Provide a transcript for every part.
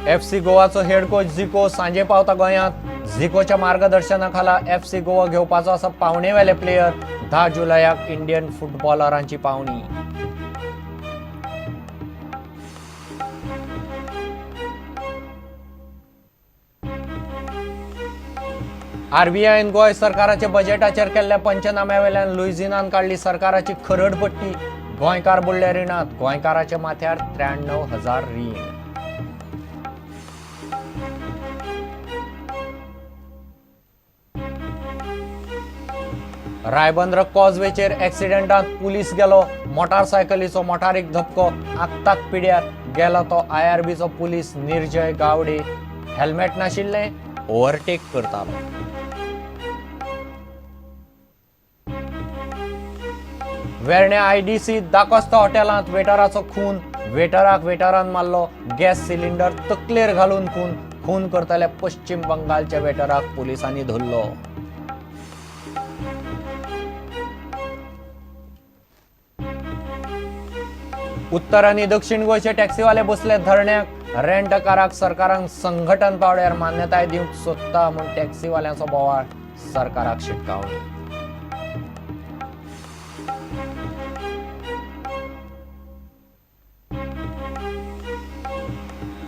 FC गोवाचो head coach झिको सांजे पावता गोंयांत। झिकोच्या मार्गदर्शनाखाला FC गोवा घेवपाचो आसा पावणेवेले प्लेयर। 10 जुलयाक इंडियन फुटबॉलरांची पावणी। RBIन गोंय सरकाराचे बजेटाचेर केल्ल्या पंचनाम्यावेल्यान लुइझिनान काढली सरकाराची खरडपट्टी। गोंयकार बुडले रिणांत, गोंयकाराच्या माथ्यार 93,000 रीण। रायबंद्र कॉजवेचेर एक्सिडेंटात पुलीस गेलो। मोटारसायकलीचो मोटारीक धपको, आगताक पिड्यार। गेलो तो IRBचो पुलीस निर्जय गावडे। हेल्मेट नाशिल्ले, ओव्हरटेक करतालो। वेर्णे IDC दाकोस्ता हॉटेलांत वेटराचो खून। वेटरान मारलो, गॅस सिलिंडर तकलेर घालून खून करतल्या पश्चिम बंगालच्या वेटराक पुलिसांनी धरलो। उत्तर आनी दक्षिण गोंयचे टॅक्सीवाले बसले धरण्याक। रेंट काराक सरकारान संघटन पावड्यार मान्यताय दिवंक सोदता म्हूण टॅक्सीवाल्यांचो बोवाळ। सरकाराक शिटकावणी।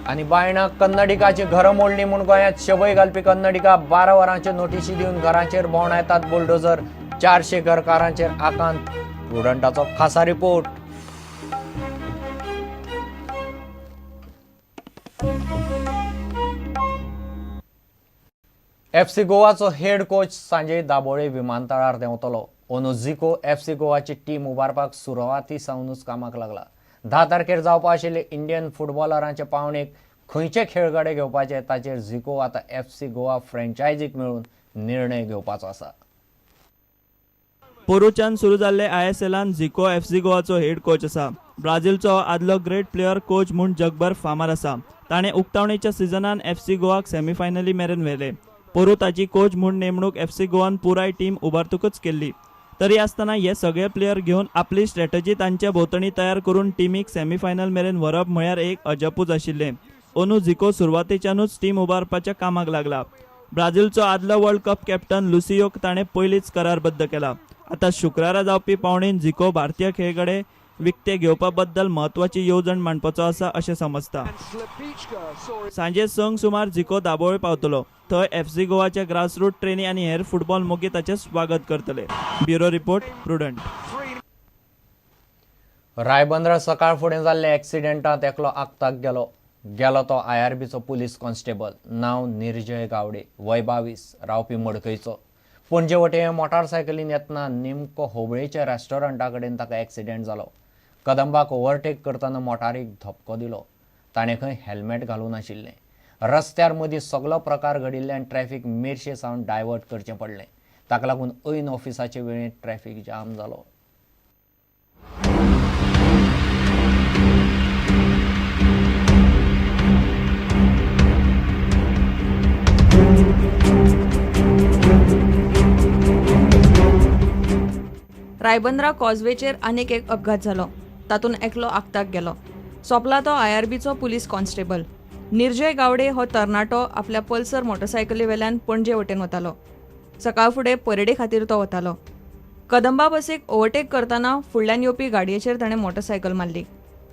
आनी बायणाक कन्नडिकाची घरां मोडली म्हूण गोंयांत शबय घालपी कन्नडिका 12 वरांचे नोटीशी दिवन घरांचेर भोंवडायतात बुलडोजर। 400 घरकारांचेर आकांत। प्रुडंटाचो खासा रिपोर्ट। FC गोवाचो हेड कोच सांजे दाबोळे विमानतळार देंवतलो। अंदू झिको FC गोवाची टीम उबारपाक सुरवाती सावनूच कामाक लागला। 10 तारखेर जावपा आशिल्ले इंडियन फुटबॉलरांचे पावणेक खंयचे खेळगडे घेवपाचे ताचेर झिको आता FC गोवा फ्रँचायझीक मेळून निर्णय घेवपाचो आसा। पोरुच्यान सुरू जाल्ले ISLान झिको FC गोवाचो हेड कोच आसा। ब्राझीलचो आदलो ग्रेट प्लेयर कोच म्हूण जगभर फामाद आसा। ताणें उक्तावणेच्या सिजनान FC गोवाक सेमीफायनली मेरेन व्हेले। पोरू ताची कोच म्हूण नेमणूक FC गोवान पुराय टीम उबारतूकच केल्ली। तरी आसतना हे सगळे प्लेयर घेवन आपली स्ट्रॅटजी तांच्या भोंवतणी तयार करून टीमीक सेमीफायनल मेरेन व्हरप म्हळ्यार एक अजपूच आशिल्लें। अंदू झिको सुरवातेच्यानूच टीम उबारपाच्या कामाक लागला। ब्राझीलचो आदलो वर्ल्ड कप कॅप्टन लुसियोक ताणें पयलींच करारबद्द केला। आतां शुक्रारा जावपी पावणेन झिको भारतीय खेळगडे विकते घेवपा बद्दल म्हत्वाची येवजण मांडपाचो आसा अशें समजता। सांजे 5 सुमार झिको दाबोळे पावतलो। थंय FC गोवाच्या ग्रासरूट ट्रेनी आनी हेर फुटबॉल मोगी ताचें स्वागत करतले। Bureau report, prudent. रायबंद्र सकाळ फुडें जाल्ल्या एक्सिडेंटांत एकलो आगताक गेलो तो IRBचो पुलीस कॉन्स्टेबल। नांव निर्जय गावडे, वय 22, रावपी मडकयचो। पणजे वटेन मोटारसायकलीन येतना नेमको होबळेच्या रेस्टॉरंटा कडेन ताका एक्सिडेंट जालो। कदंबाक ओव्हरटेक करतना मोटारीक धपको दिलो। ताणें खंय हेल्मेट घालूं नाशिल्लें। रस्त्यार मदीं सगलो प्रकार घडिल्ल्यान ट्रॅफिक मेरशे सावन डायवर्ट करचें पडलें। ताका लागून ऐन ऑफिसाचे वेळेंत ट्रॅफिक जाम जालो। रायबंद्रा कॉजवेचेर आनीक एक अपघात जालो। तातूंत एकलो आगताक गेलो। सोंपला तो IRBचो पुलीस कॉन्स्टेबल। निर्जय गावडे हो तरणाटो आपल्या पल्सर मोटरसायकली वेल्यान पणजे वटेन वतालो। सकाळ फुडें परेडे खातीर तो वतालो। कदंबा बसीक ओव्हरटेक करतना फुडल्यान येवपी गाडयेचेर ताणें मोटरसायकल मारली।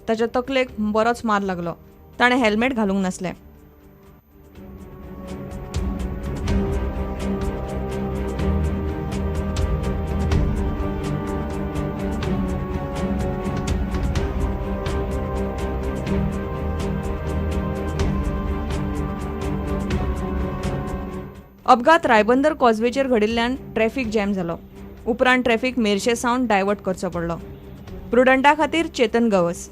ताच्या तकलेक बरोच मार लागलो। ताणें हेल्मेट घालूंक नासलें। अपघात रायबंदर कॉजवेचेर घडिल्ल्यान ट्रॅफिक जॅम जालो। उपरांत ट्रॅफिक मेरशे सावन डायवर्ट करचो पडलो। प्रुडंटा खातीर चेतन गवस।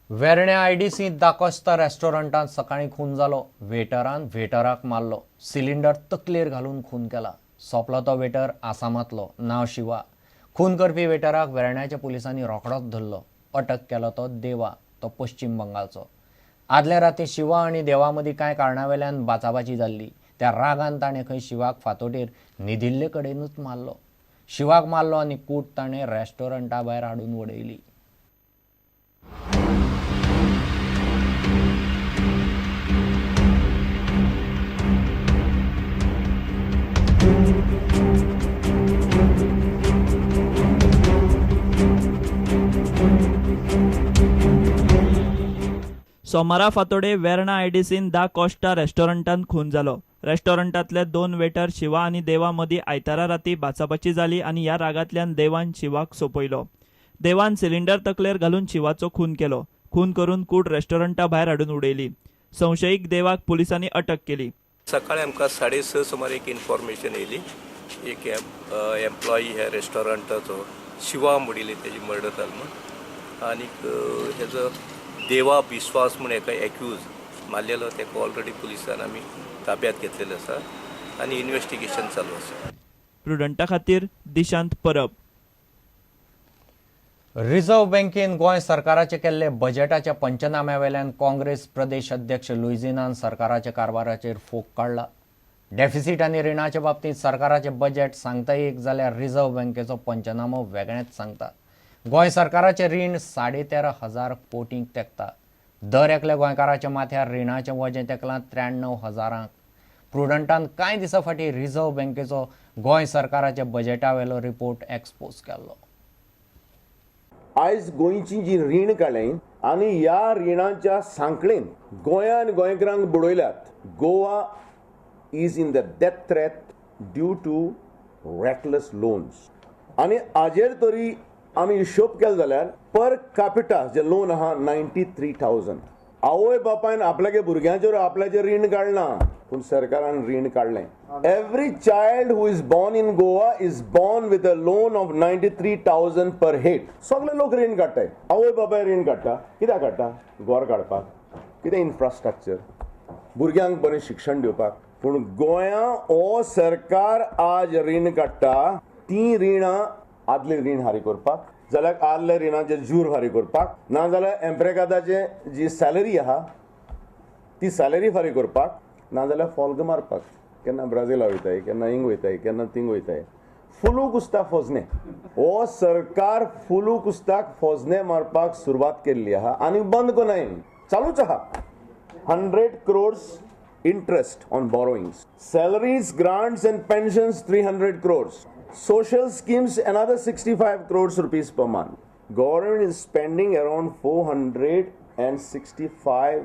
वेर्णे IDC दाकोस्ता रेस्टॉरंटांत सकाळीं खून जालो। वेटराक मारलो, सिलिंडर तकलेर घालून खून केला। सोंपलो तो वेटर आसामांतलो, नांव शिवा। खून करपी वेटराक वेर्ण्याच्या पुलिसांनी रोखडोच धरलो। अटक केलो तो देवा, तो पश्चिम बंगालचो। आदले राती शिवा आनी देवा मदीं कांय कारणावेल्यान बाचाबाची जाल्ली। त्या रागान ताणें खंय शिवाक फातोडेर न्हिदिल्ले कडेनूच मारलो। शिवाक मारलो आनी कूट ताणें रेस्टॉरंटा भायर हाडून उडयली। सोमारा फातोडे वेर्णा आयडीसीन दा कॉस्टा रेस्टॉरंटात खून जालो. रेस्टॉरंटातले 2 वेटर शिवा आनी देवा मदीं आयतारा राती बाचाबाची जाली आनी ह्या रागांतल्यान देवान शिवाक सोपयलो. देवान सिलिंडर तकलेर घालून शिवाचो खून केलो. खून करून कूड रेस्टॉरंटा भायर हाडून उडयली. संशयीक देवाक पुलिसांनी अटक केली. सकाळी आमकां 6:30 सुमार एक इन्फॉर्मेशन येयली. एक एम्प्लॉई ह्या रेस्टॉरंटाचो शिवा मुडिले तेजी मर्डर जालो म्हणून. आनीक हेजो देवा विश्वास म्हूण एका एक्यूज मारलेलो तेका ऑलरेडी पुलिसान आमी ताब्यात घेतलेलो आसा आनी इन्व्हेस्टिगेशन चालू आसा. प्रुडंटा खातीर दिशांत परब. रिझर्व्ह बँकेन गोंय सरकाराचे केल्ले बजेटाच्या पंचनाम्या वेल्यान काँग्रेस प्रदेश अध्यक्ष लुइजिनान सरकाराच्या कारभाराचेर फोग काडला. डेफिसीट आनी रिणाच्या बाबतींत सरकाराचे बजेट सांगता एक जाल्यार रिझर्व्ह बँकेचो पंचनामो वेगळेंच सांगता. गोंय सरकाराचे रीण 13,500 कोटींक तेंकता. दर एकल्या गोंयकाराच्या माथ्यार रिणाचें वजें तेंकलां 93,000. प्रुडंटान कांय दिसां फाटीं रिझर्व्ह बँकेचो गोंय सरकाराच्या बजेटा वेलो रिपोर्ट एक्सपोज केल्लो. आयज गोंयची जी रीण काडली आनी ह्या रिणाच्या सांखळेन गोंयान गोंयकारांक बुडयल्यात. Goa is in the death threat due to reckless loans. आनी हाजेर तरी आमी हिशोब केलो जाल्यार पर कॅपिटा जे लोन आहा 93,000. आवय बापायन आपल्यागे भुरग्यांचेर आपल्याचेर रीण काडना पूण सरकारान रीण काडलें. Every child who is born in Goa is born with a loan of 93,000 per head. सगळे लोक रीण काडटाय. आवय बापाय रीण काडटा. कित्याक काडटा? घर काडपाक, कितें इन्फ्रास्ट्रक्चर, भुरग्यांक बरें शिक्षण दिवपाक. पूण गोंया हो सरकार आज रीण काडटा ती रिणां आदली रीण फारीक करपाक, जाल्यार आदल्या रिणाचे जूर फारीक करपाक, ना जाल्यार एम्प्रेकादाचे जी सॅलरी आहा ती सॅलरी फारीक करपाक, ना जाल्यार फॉल्ग मारपाक. केन्ना ब्राझीला वयताय, केन्ना हिंग वयताय, केन्ना थिंग वयताय. फुलू कुस्ताक फोजणे हो सरकार फुलू कुस्ताक फोजणे मारपाक सुरवात केल्ली आहा आनी बंद कोनाय, चालूच आहा. 100 crores interest on borrowings. Salaries, grants and pensions 300 crores. Social schemes another 65 crores rupees per month. Government is spending around 65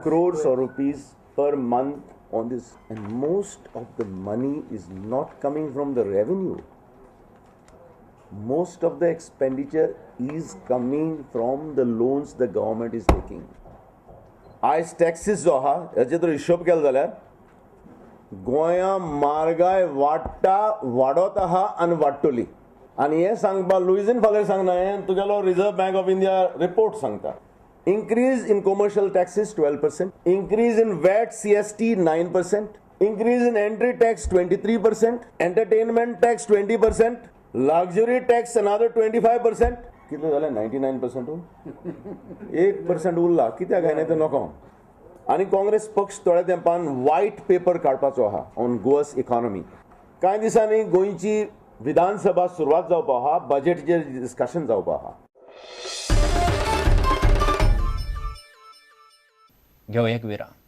crores or rupees per month on this, and most of the money is not coming from the revenue. Most of the expenditure is coming from the loans the government is taking. आयज taxes जो आहा हेचे जर हिशोब केलो जाल्यार गोंया म्हारगाय वाडत आहा आनी वाडटली. आनी हे सांगपा लुइजीन फाल्यां सांगना, हे तुगेलो reserve bank of India report सांगता. Increase in commercial taxes 12%, increase in VAT CST 9%, increase in entry tax 23%, entertainment tax 20%, luxury tax another 25%. कितले जाले? 99% 1% उरला. कित्याक काय नाही तर नको. आनी काँग्रेस पक्ष थोड्या तेंपान व्हाईट पेपर काडपाचो आहा ऑन गोवास इकॉनॉमी. कांय दिसांनी गोंयची विधानसभा सुरवात जावपा आहा, बजेटचेर डिस्कशन जावपा आहा. घेऊ एक विराम.